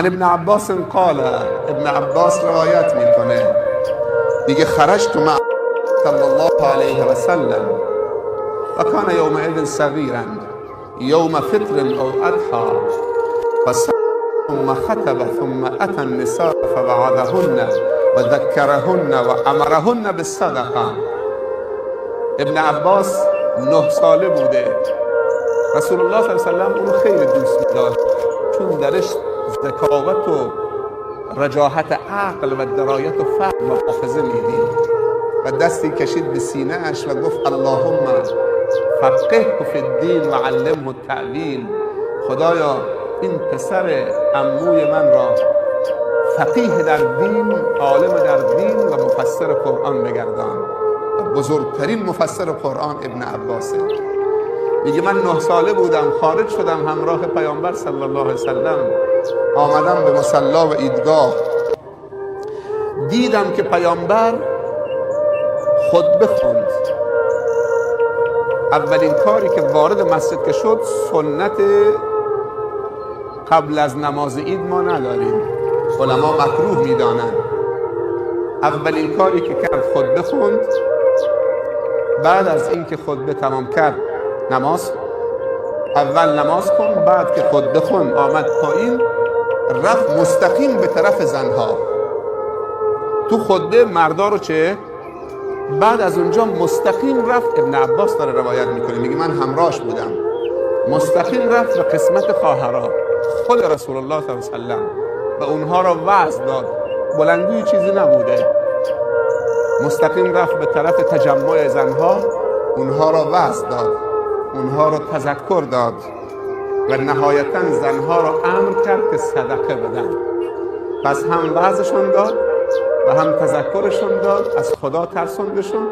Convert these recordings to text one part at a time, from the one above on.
ابن عباس قال، ابن عباس روایت میکنه، دیگه خرجت مع صلی الله علیه و سلم و کان یومئذ صغیرا یوم فطر او اضحى ثم خطب ثم اتى النساء فوعظهن و ذکرهن و امرهن بالصدقه. ابن عباس 9 ساله بوده. رسول الله صلی الله علیه و سلم اونو خیلی دوست داشت، چون درش ذکاوت و رجاحت عقل و درایت و فهم و حافظه میدید و دستی کشید به سینه اش و گفت اللهم فقهه فی الدین و علمه التأویل. خدایا این پسر عموی من را فقیه در دین، عالم در دین و مفسر قرآن بگردان. بزرگترین مفسر قرآن ابن عباسه. میگه من 9 ساله بودم، خارج شدم همراه پیامبر صلی الله علیه وسلم، آمدم به مصلا و عیدگاه، دیدم که پیامبر خطبه خوند. اولین کاری که وارد مسجد که شد، سنت قبل از نماز عید ما نداریم، علما مکروه میدانند. اولین کاری که کرد خطبه خوند. بعد از اینکه خطبه تمام کرد، اول نماز کن، بعد که خطبه خوند آمد پایین، رفت مستقیم به طرف زنها. تو خطبه مردا رو چه؟ بعد از اونجا مستقیم رفت. ابن عباس داره روایت میکنه، میگه من همراهش بودم، مستقیم رفت به قسمت خواهرها خود رسول الله صلی الله علیه و سلم و اونها را وعظ داد. بلندگوی چیزی نبوده، مستقیم رفت به طرف تجمع زنها، اونها را وعظ داد، اونها را تذکر داد و نهایتا زنها را امر کرد که صدقه بدن. پس هم وعظشون داد و هم تذکرشون داد، از خدا ترسوندشون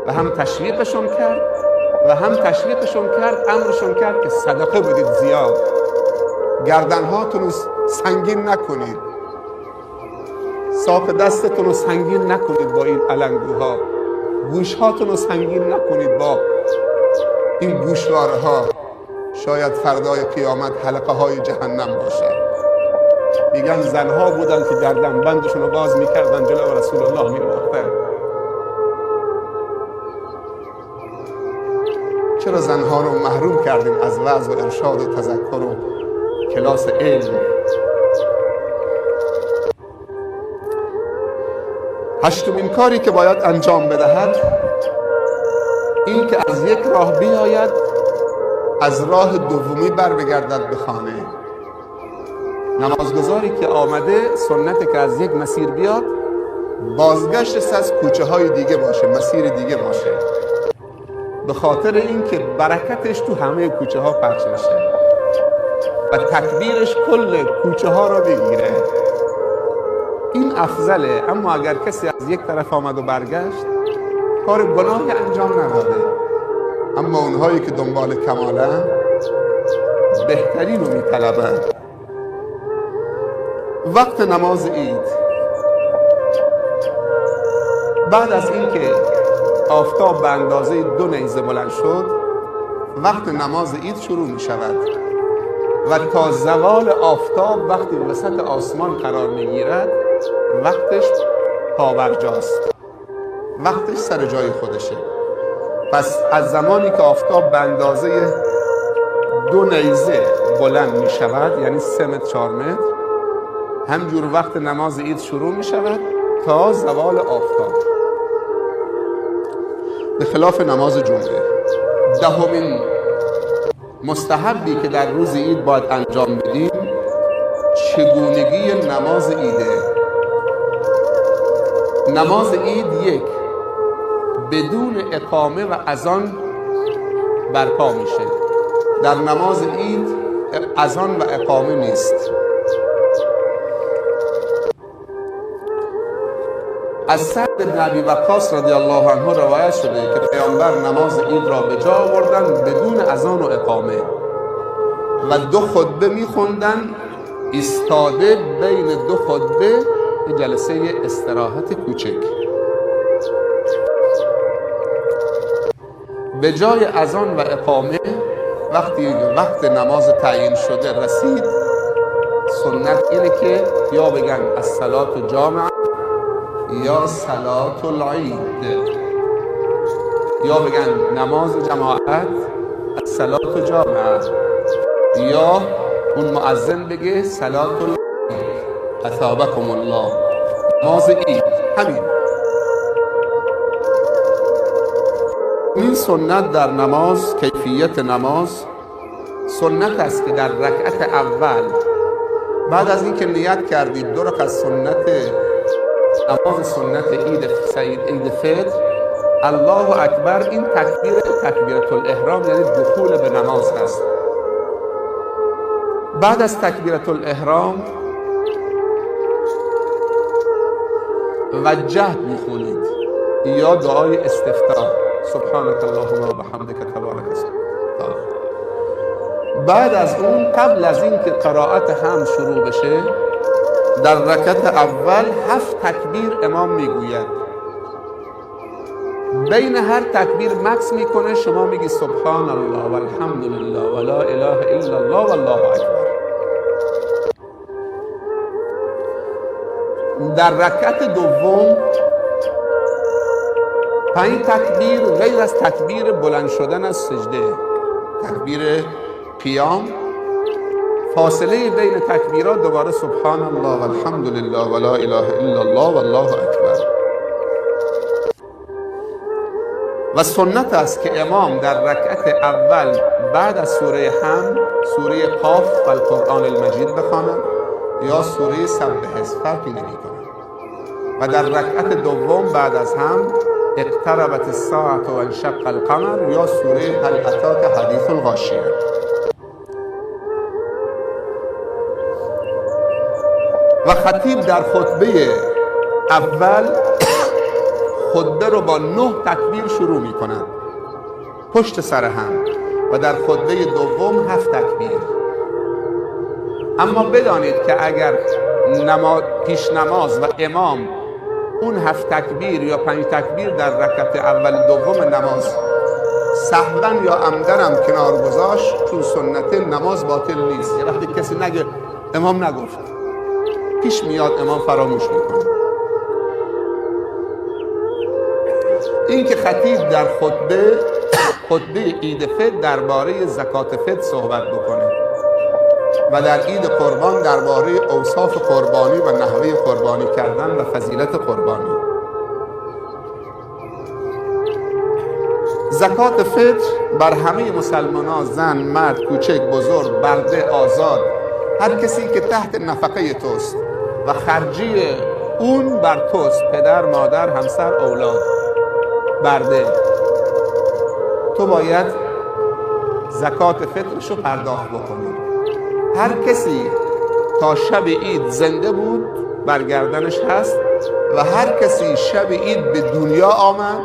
و هم تشویقشون کرد امرشون کرد که صدقه بدید زیاد، گردنهاتون رو سنگین نکنید، ساق دستتون رو سنگین نکنید با این علنگوها، گوشهاتون رو سنگین نکنید با این گوشواره ها، شاید فردای قیامت حلقه های جهنم باشه. میگن زنها بودن که گردن بندشون رو باز میکردن جلو رسول الله میرفتن. چرا زنها رو محروم کردیم از وعظ و ارشاد و تذکر و کلاس علم؟ 8مین کاری که باید انجام بدهد این که از یک راه بیاید، از راه دومی بر بگردد به خانه. نمازگزاری که آمده سنته که از یک مسیر بیاد، بازگشتش از کوچه های دیگه باشه، مسیر دیگه باشه، به خاطر اینکه برکتش تو همه کوچه ها پخش بشه و تکبیرش کل کوچه ها را بگیره. این افضله. اما اگر کسی از یک طرف آمد و برگشت، کار گناهی انجام نداده. اما اونهایی که دنبال کمالن بهترین رو میطلبن. وقت نماز عید، بعد از اینکه آفتاب به اندازه 2 نیزه بلند شد، وقت نماز عید شروع می شود و تا زوال آفتاب وقتی وسط آسمان قرار می گیرد، وقتش پابرجاست، وقتش سر جای خودشه. پس از زمانی که آفتاب به اندازه 2 نیزه بلند می شود، یعنی 3 متر 4 متر، همجور وقت نماز عید شروع می شود تا زوال آفتاب. به خلاف نماز جمعه. 10مین مستحبی که در روز عید باید انجام بدیم چگونگی نماز عیده. نماز عید 1 بدون اقامه و اذان برپا میشه. در نماز عید اذان و اقامه نیست. از سعد بن ابی وقاص رضی الله عنه روایت شده که پیامبر نماز عید را به جا آوردن بدون اذان و اقامه و 2 خطبه میخوندن، ایستاده بین 2 خطبه جلسه استراحت کوچک. به جای اذان و اقامه وقتی وقت نماز تعیین شده رسید، سنت اینه که یا بگن الصلاة جامعه یا صلاة العید، یا بگن نماز جماعت الصلاة جامعه، یا اون مؤذن بگه صلاة العید اثابکم الله، نماز عید. همین این سنت در نماز، کیفیت نماز سنت است که در رکعت اول بعد از اینکه نیت کردید 2 رکعت سنت نماز سنت عید فطر، الله اکبر، این تکبیرة الاحرام یعنی دخول به نماز است. بعد از تکبیرة الاحرام وجهت میخونید یا دعای استفتاح سبحانك اللهم و بحمدک تبارک اسمک. بعد از اون قبل از این که قرائت هم شروع بشه در رکعت اول 7 تکبیر امام میگوید، بین هر تکبیر مکث میکنه، شما میگی سبحان الله و الحمد لله و لا اله الا الله و الله اکبر. در رکعت دوم 5 تکبیر غیر از تکبیر بلند شدن از سجده، تکبیر قیام، فاصله بین تکبیرات دوباره سبحان الله و الحمد لله و لا اله الا الله و الله اکبر. و سنت است که امام در رکعت اول بعد از سوره حمد سوره قاف و القرآن المجید بخواند یا سوره سبح، فرقی نمی‌کند. و در رکعت دوم بعد از حمد اقتربت الساعة و انشق القمر یا سوره هل اتاک حدیث الغاشیه. و خطیب در خطبه اول خطبه رو با 9 تکبیر شروع می کند پشت سر هم، و در خطبه دوم 7 تکبیر. اما بدانید که اگر پیش نماز و امام اون 7 تکبیر یا 5 تکبیر در رکعت اول دوم نماز سهوا یا عمدن هم کنار گذاشت، چون سنت نماز باطل نیست. یه وقتی کسی نگه امام نگفت، پیش میاد امام فراموش میکنه. این که خطیب در خطبه عید فطر درباره زکات فطر صحبت بکنه و در عید قربان درباره اوصاف قربانی و نحوه قربانی کردن و فضیلت قربانی. زکات فطر بر همه مسلمانان، زن، مرد، کوچک، بزرگ، برده، آزاد، هر کسی که تحت نفقه توست و خرجی اون بر توست، پدر، مادر، همسر، اولاد، برده، تو باید زکات فطرشو پرداخت بکنی. هر کسی تا شب عید زنده بود برگردنش هست و هر کسی شب عید به دنیا آمد،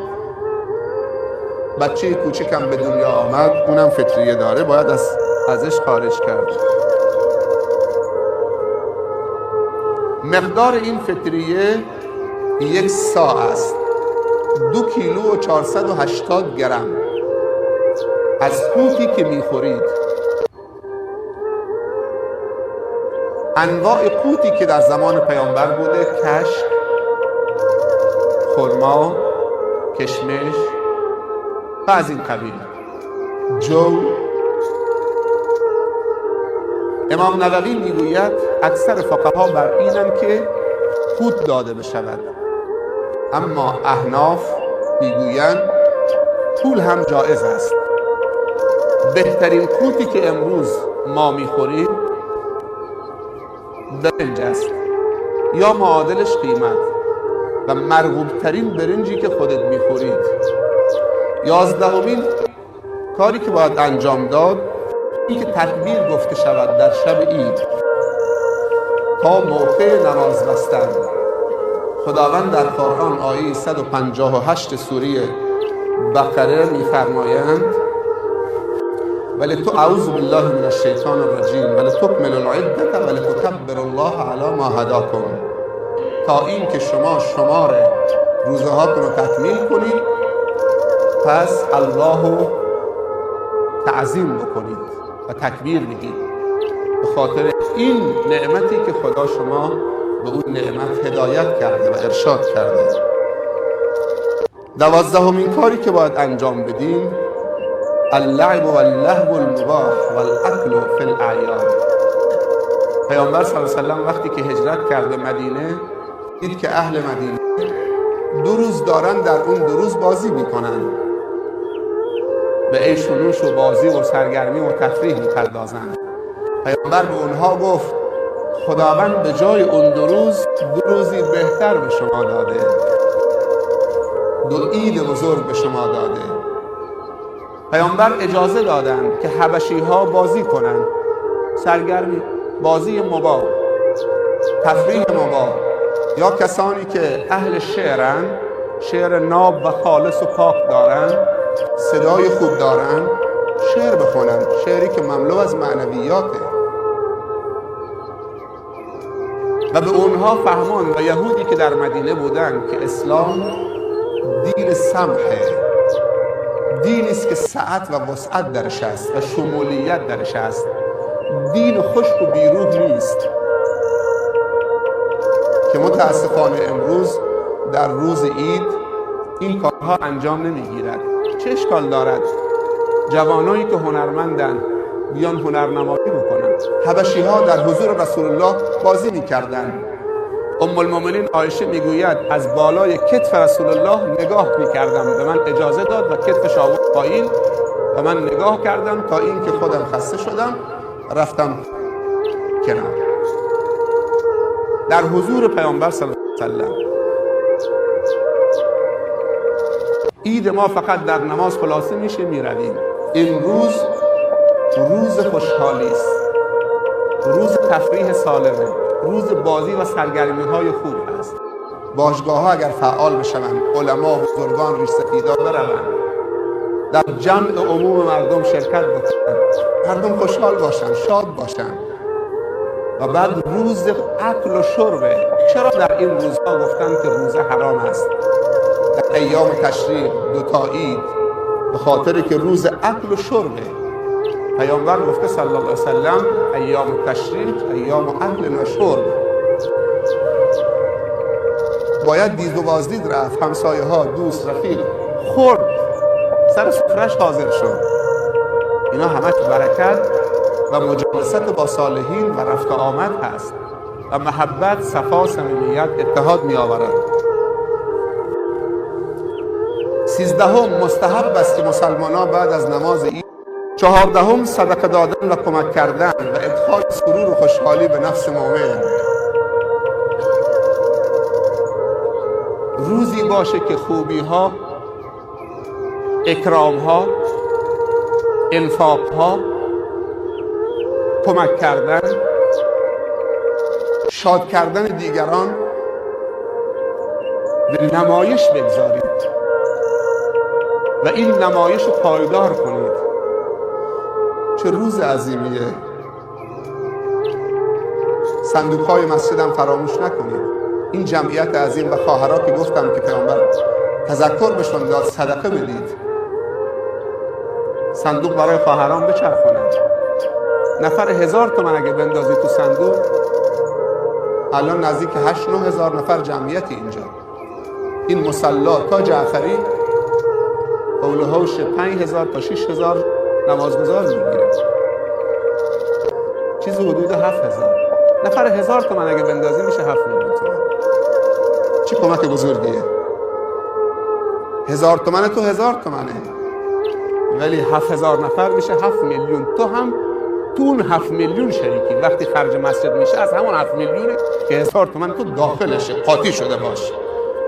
بچه کوچکم به دنیا آمد، اونم فطریه داره، باید ازش خارج کرد. مقدار این فطریه 1 صاع است، 2 کیلو و 480 گرم از قوتی که میخورید. انواع قوتی که در زمان پیامبر بوده: کشک، خرما، کشمش و از این قبیل، جو. امام نووی میگوید اکثر فقها بر اینن که قوت داده بشود، اما احناف میگویند پول هم جایز است. بهترین قوتی که امروز ما میخوریم برنج است یا معادلش قیمت، و مرغوب ترین برنجی که خودت میخورید. 11مین کاری که باید انجام داد این که تکبیر گفته شود در شب عید تا موقع نماز بستن. خداوند در قرآن آیه 158 سوره بقره میفرمایند: ولتو اعوذ بالله من الشیطان الرجیم ولتکملوا العدة ولتکبروا الله علی ما هداکم، تا این که شما شمار روزه هاتون رو تکمیل کنید، پس الله تعظیم بکنید و تکبیر بگید به خاطر این نعمتی که خدا شما به اون نعمت هدایت کرده و ارشاد کرده. 12مین کاری که باید انجام بدیم اللعب و اللهو المباح و الاکل فی الاعیاد. پیامبر صلی الله علیه و سلم وقتی که هجرت کرد به مدینه دید که اهل مدینه 2 روز دارن در اون 2 روز بازی میکنن، به عیش و نوش و بازی و سرگرمی و تفریح میپردازن. پیامبر به اونها گفت خداوند به جای اون 2 روز 2 روزی بهتر به شما داده، 2 عید بزرگ به شما داده. پیامبر اجازه دادن که حبشی ها بازی کنن، سرگرمی، بازی مباح، تفریح مباح، یا کسانی که اهل شعرن، شعر ناب و خالص و پاک دارن، صدای خوب دارن، شعر بخونن، شعری که مملو از معنویاته. و به اونها فهمان و یهودی که در مدینه بودن که اسلام دین سمحه، دینی است که سعت و وسعت درش است و شمولیت درش است، دین خشک و بیروح نیست که متاسفانه امروز در روز عید این کارها انجام نمیگیرد. چه اشکال دارد جوانایی که هنرمندن بیان هنرنمایی بکنن؟ حبشی ها در حضور رسول الله بازی میکردن. ام المؤمنین عایشه میگوید از بالای کتف رسول الله نگاه میکردم، به من اجازه داد و کتفش آورد پایین و من نگاه کردم تا اینکه خودم خسته شدم رفتم کنار. در حضور پیامبر صلی الله علیه و سلم. عید ما فقط در نماز خلاصه میشه میرویم. این روز خوشحالی است، روز تفریح سالمه، روز بازی و سرگرمی های خوب است. باشگاه ها اگر فعال بشوند، علما و بزرگان ریش سفیدا بروند، در جمع عموم مردم شرکت بکنند، مردم خوشحال باشند، شاد باشند. و بعد روز اکل و شربه. چرا در این روزها گفتن که روزه حرام است؟ در ایام تشریق 2 تا عید، به خاطر که روز اکل و شربه. پیامبر گفته صلی الله علیه و سلم ایام تشریق ایام اکل و شرب. باید دید و بازدید رفت، همسایه ها، دوست، رفیق، خورد، سر سفرش حاضر شد. اینا همش برکت و مجالست با صالحین و رفت آمد هست و محبت، صفا، صمیمیت، اتحاد می آورد. 13 مستحب است که مسلمانان بعد از نماز عید. 14 صدقه دادن و کمک کردن و ادخال سرور و خوشحالی به نفس مؤمن. روزی باشه که خوبی ها، اکرام ها، انفاق ها، کمک کردن، شاد کردن دیگران به نمایش بگذارید و این نمایش رو پایدار کنید. چه روز عظیمیه. صندوق‌های مسجدم فراموش نکنید. این جمعیت عظیم و خواهرها که گفتم که پیامبر تذکر بهشون داد صدقه بدید، صندوق برای خواهران بچرخونند. نفر 1000 تومان اگه بندازید تو صندوق، الان نزدیک 8-9 هزار نفر جمعیت اینجا. این مصلا تا جعفری حول حوش 5000 تا 6000 نمازگزار میگیره، چیزی حدود 7000 نفر. 1000 تومان اگه بندازی میشه 7 میلیون تومان. چه کمک بزرگیه. 1000 تومن تو 1000 تومنه، ولی 7000 نفر میشه 7 میلیون. تو هم تو اون 7 میلیون شریکی. وقتی خرج مسجد میشه از همون 7 میلیونه که 1000 تومن تو داخلشه، قاطی شده باش،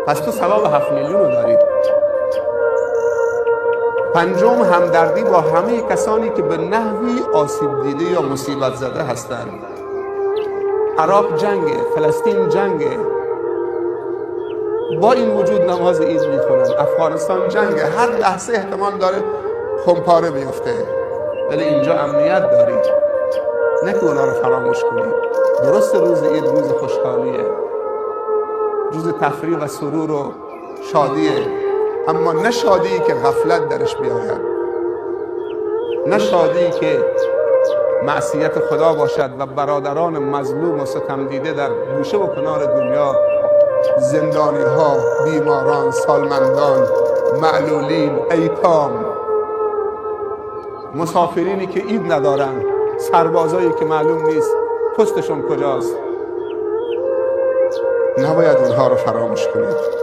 پس تو ثواب 7 میلیون رو دارید. 5 همدردی با همه کسانی که به نحوی آسیب دیده یا مصیبت زده هستند. عراق جنگه، فلسطین جنگه، با این وجود نماز عید میخونن. افغانستان جنگه، هر لحظه احتمال داره خمپاره بیفته، ولی اینجا امنیت دارید. نکه اونا رو فراموش کنید. درست روز عید روز خوشحالیه، روز تفریح و سرور و شادیه، اما نه شادی که غفلت درش بیاید، نه شادی که معصیت خدا باشد و برادران مظلوم و ستم دیده در گوشه و کنار دنیا، زندانی ها، بیماران، سالمندان، معلولین، ایتام، مسافرینی که عید ندارن، سربازایی که معلوم نیست پستشون کجاست، نباید اونها رو فراموش کنید.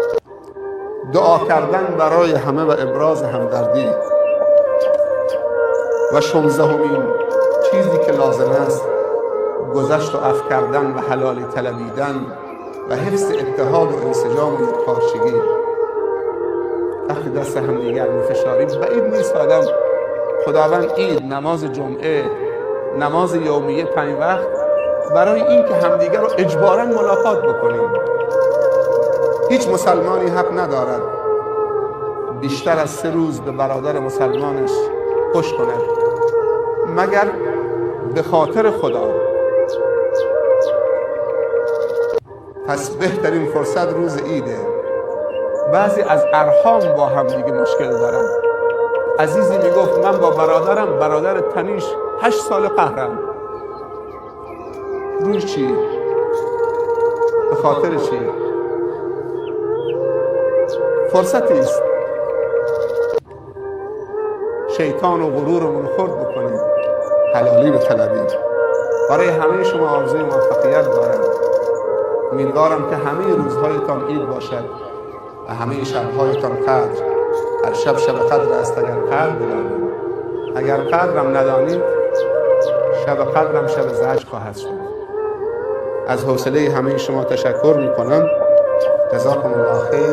دعا کردن برای همه و ابراز همدردی و 16مین چیزی که لازم است گذشت و عفو کردن و حلالی طلبیدن و حفظ اتحاد و انسجام و یکپارچگی. وقتی دست هم دیگر میفشاریم بعید نیست آدم خداوند عید، نماز جمعه، نماز یومیه 5 وقت برای این که همدیگر رو اجباراً ملاقات بکنیم. هیچ مسلمانی حق ندارد بیشتر از 3 روز به برادر مسلمانش خوش کند مگر به خاطر خدا. پس بهترین فرصت روز عیده. بعضی از ارحام با هم دیگه مشکل دارن. عزیزی میگفت من با برادرم، برادر تنیش 8 سال قهرم. روی چی؟ به خاطر چی؟ فرصتی است شیطان و غرورمون خرد بکنیم، حلالی به طلبیم. برای همه شما آرزوی موفقیت دارم. امیدوارم که همه روزهایتان عید باشد و همه شبهایتان قدر. هر شب شب قدر است اگر قدر بدانید. اگر قدرم ندانید شب قدرم شب زجر خواهد شد. از حوصله همه شما تشکر میکنم. جزاکم الله خیر.